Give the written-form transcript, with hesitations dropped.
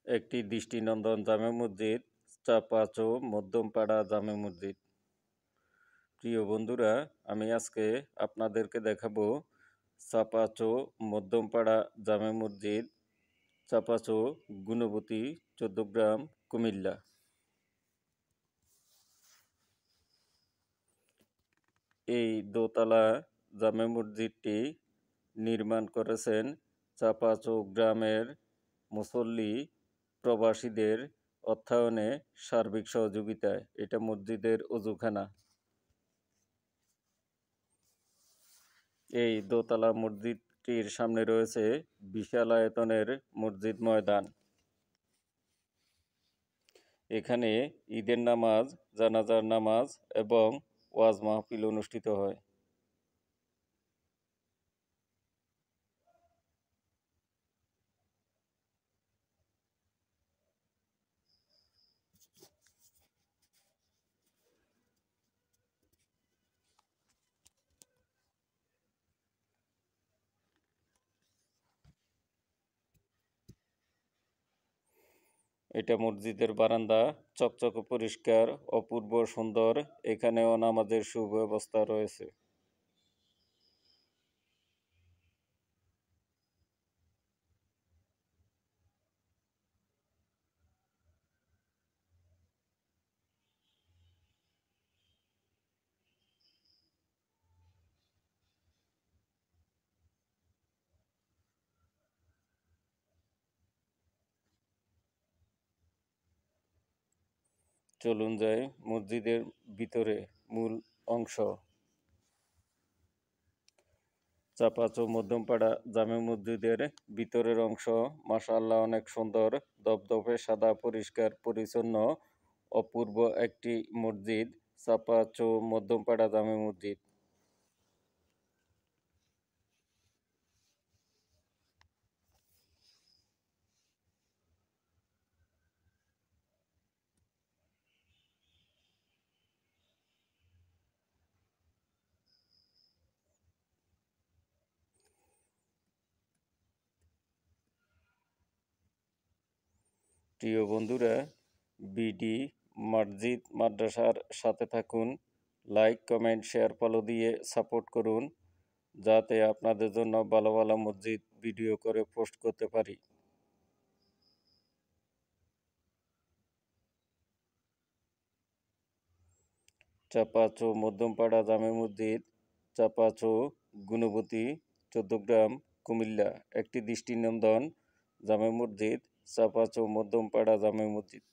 একটি দৃষ্টিনন্দন জামে মসজিদ, চাপাচৌ মধ্যমপাড়া জামে মসজিদ। প্রিয় বন্ধুরা, আমি আজকে আপনাদেরকে দেখাবো চাপাচৌ মধ্যমপাড়া জামে মসজিদ, চাপাচৌ গুণবতী, চৌদ্দগ্রাম, কুমিল্লা। এই দোতলা জামে মসজিদটি নির্মাণ করেছেন চাপাচৌ গ্রামের মুসল্লি প্রবাসীদের অর্থায়নে সার্বিক সহযোগিতায়। এটা মসজিদের অজুখানা। এই দোতলা মসজিদটির সামনে রয়েছে বিশাল আয়তনের মসজিদ ময়দান। এখানে ঈদের নামাজ, জানাজার নামাজ এবং ওয়াজ মাহফিল অনুষ্ঠিত হয়। এটা মসজিদের বারান্দা, চকচকে পরিষ্কার, অপূর্ব সুন্দর। এখানেও নামাজের সুব্যবস্থা রয়েছে। চলুন যাই মসজিদের ভিতরে। মূল অংশ। চাপাচৌ মধ্যমপাড়া জামে মসজিদের ভিতরের অংশ মাশাআল্লাহ অনেক সুন্দর, ধবধবে সাদা, পরিষ্কার পরিচ্ছন্ন, অপূর্ব একটি মসজিদ, চাপাচৌ মধ্যমপাড়া জামে মসজিদ। প্রিয় বন্ধুরা, বিডি মসজিদ মাদ্রাসার সাথে থাকুন। লাইক, কমেন্ট, শেয়ার, ফলো দিয়ে সাপোর্ট করুন, যাতে আপনাদের জন্য ভালো ভালো মসজিদ ভিডিও করে পোস্ট করতে পারি। চাপাচৌ মধ্যমপাড়া জামে মসজিদ, চাপাচৌ গুণবতী, চৌদ্দগ্রাম, কুমিল্লা। একটি দৃষ্টিনন্দন জামে মসজিদ, চাপাচৌ মধ্যমপাড়া জামে মসজিদ।